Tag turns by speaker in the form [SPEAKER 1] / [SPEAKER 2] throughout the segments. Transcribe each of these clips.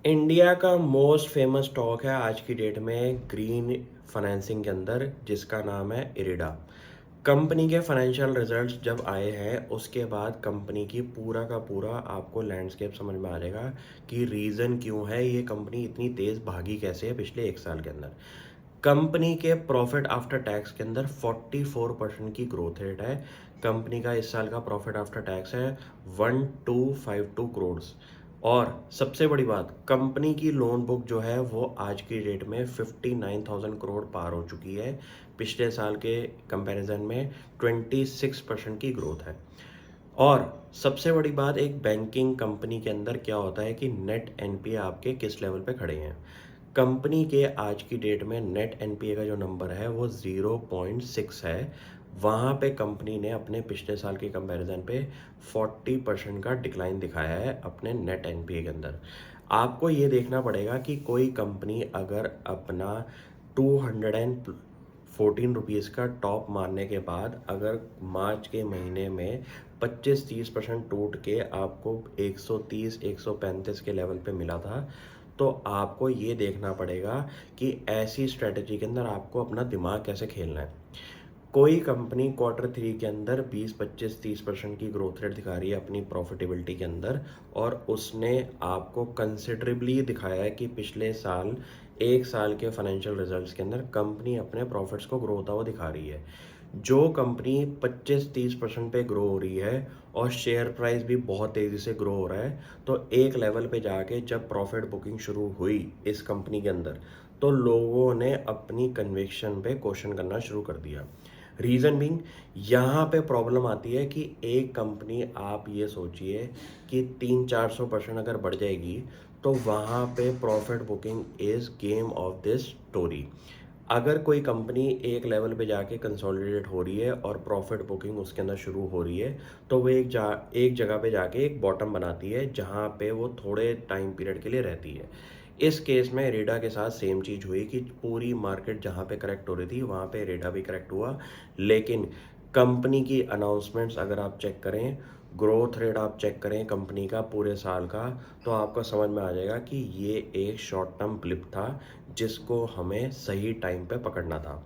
[SPEAKER 1] India का most famous stock है आज की डेट में ग्रीन फाइनेंसिंग के अंदर, जिसका नाम है इरिडा। कंपनी के फाइनेंशियल रिजल्ट्स जब आए हैं उसके बाद कंपनी की पूरा का पूरा आपको लैंडस्केप समझ में आ जाएगा कि रीज़न क्यों है ये कंपनी इतनी तेज़ भागी कैसे है पिछले एक साल के अंदर। कंपनी के प्रॉफिट आफ्टर टैक्स के अंदर 44% की ग्रोथ रेट है। कंपनी का इस साल का प्रॉफिट आफ्टर टैक्स है 1252 करोड़। और सबसे बड़ी बात, कंपनी की लोन बुक जो है वो आज की डेट में 59,000 करोड़ पार हो चुकी है। पिछले साल के कंपैरिजन में 26% की ग्रोथ है। और सबसे बड़ी बात, एक बैंकिंग कंपनी के अंदर क्या होता है कि नेट एनपीए आपके किस लेवल पे खड़े हैं। कंपनी के आज की डेट में नेट एनपीए का जो नंबर है वो 0.6 है। वहाँ पे कंपनी ने अपने पिछले साल के कंपैरिजन पे 40% का डिक्लाइन दिखाया है अपने नेट एनपीए के अंदर। आपको ये देखना पड़ेगा कि कोई कंपनी अगर अपना 214 रुपीज़ का टॉप मारने के बाद अगर मार्च के महीने में 25-30% टूट के आपको 130-135 के लेवल पे मिला था, तो आपको ये देखना पड़ेगा कि ऐसी स्ट्रेटजी के अंदर आपको अपना दिमाग कैसे खेलना है। कोई कंपनी Q3 के अंदर 20-25-30% की ग्रोथ रेट दिखा रही है अपनी प्रॉफिटेबिलिटी के अंदर, और उसने आपको कंसिडरेबली दिखाया है कि पिछले साल एक साल के फाइनेंशियल रिजल्ट्स के अंदर कंपनी अपने प्रॉफिट्स को ग्रो होता हुआ दिखा रही है। जो कंपनी 25-30% पे ग्रो हो रही है और शेयर प्राइस भी बहुत तेज़ी से ग्रो हो रहा है, तो एक लेवल पे जाके जब प्रॉफिट बुकिंग शुरू हुई इस कंपनी के अंदर, तो लोगों ने अपनी कन्विक्शन पे क्वेश्चन करना शुरू कर दिया। रीज़न बीइंग, यहाँ पे प्रॉब्लम आती है कि एक कंपनी, आप ये सोचिए कि 300-400% अगर बढ़ जाएगी, तो वहाँ पे profit booking is game of this story. अगर कोई कंपनी एक लेवल पे जाके कंसोलिडेट हो रही है और प्रॉफिट बुकिंग उसके अंदर शुरू हो रही है, तो वो एक जगह पे जाके एक बॉटम बनाती है जहाँ पे वो थोड़े टाइम पीरियड के लिए रहती है। इस केस में रेडा के साथ सेम चीज़ हुई कि पूरी मार्केट जहाँ पे करेक्ट हो रही थी वहाँ पे रेडा भी करेक्ट हुआ। लेकिन कंपनी की अनाउंसमेंट्स अगर आप चेक करें, ग्रोथ रेट आप चेक करें कंपनी का पूरे साल का, तो आपको समझ में आ जाएगा कि ये एक शॉर्ट टर्म ब्लिप था जिसको हमें सही टाइम पे पकड़ना था।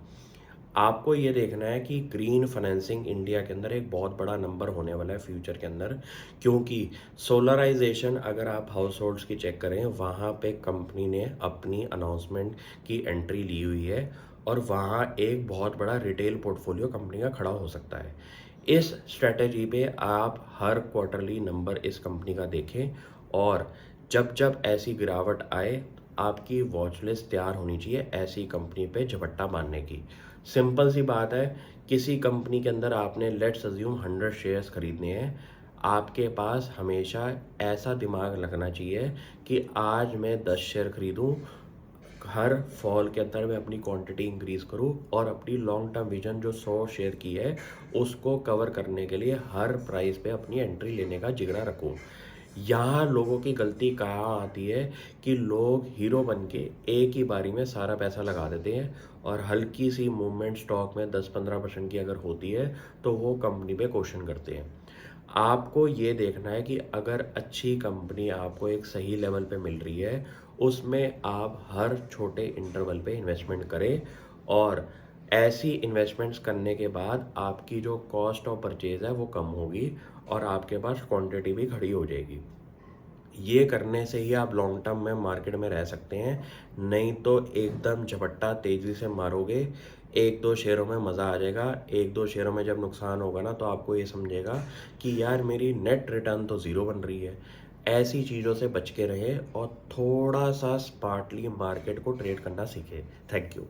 [SPEAKER 1] आपको ये देखना है कि ग्रीन फाइनेंसिंग इंडिया के अंदर एक बहुत बड़ा नंबर होने वाला है फ्यूचर के अंदर, क्योंकि सोलराइजेशन अगर आप हाउस होल्ड्स की चेक करें, वहाँ पे कंपनी ने अपनी अनाउंसमेंट की एंट्री ली हुई है और वहाँ एक बहुत बड़ा रिटेल पोर्टफोलियो कंपनी का खड़ा हो सकता है। इस स्ट्रेटजी पे आप हर क्वार्टरली नंबर इस कंपनी का देखें, और जब जब ऐसी गिरावट आए, आपकी वॉच लिस्ट तैयार होनी चाहिए ऐसी कंपनी पे झपट्टा मारने की। सिंपल सी बात है, किसी कंपनी के अंदर आपने लेट्स अज्यूम 100 शेयर्स खरीदने हैं, आपके पास हमेशा ऐसा दिमाग लगना चाहिए कि आज मैं 10 शेयर खरीदूं, हर फॉल के अंदर मैं अपनी क्वांटिटी इंक्रीज करूं और अपनी लॉन्ग टर्म विजन जो 100 शेयर की है उसको कवर करने के लिए हर प्राइस पे अपनी एंट्री लेने का जिगरा रखूं। यहाँ लोगों की गलती कहाँ आती है कि लोग हीरो बन के एक ही बारी में सारा पैसा लगा देते हैं, और हल्की सी मूवमेंट स्टॉक में 10-15% की अगर होती है तो वो कंपनी पे क्वेश्चन करते हैं। आपको ये देखना है कि अगर अच्छी कंपनी आपको एक सही लेवल पे मिल रही है, उसमें आप हर छोटे इंटरवल पे इन्वेस्टमेंट करें, और ऐसी इन्वेस्टमेंट्स करने के बाद आपकी जो कॉस्ट ऑफ परचेज है वो कम होगी और आपके पास क्वांटिटी भी खड़ी हो जाएगी। ये करने से ही आप लॉन्ग टर्म में मार्केट में रह सकते हैं, नहीं तो एकदम झपट्टा तेज़ी से मारोगे, एक दो शेयरों में मज़ा आ जाएगा, एक दो शेयरों में जब नुकसान होगा ना तो आपको ये समझेगा कि यार मेरी नेट रिटर्न तो ज़ीरो बन रही है। ऐसी चीज़ों से बच के रहें और थोड़ा सा स्मार्टली मार्केट को ट्रेड करना सीखें। Thank you.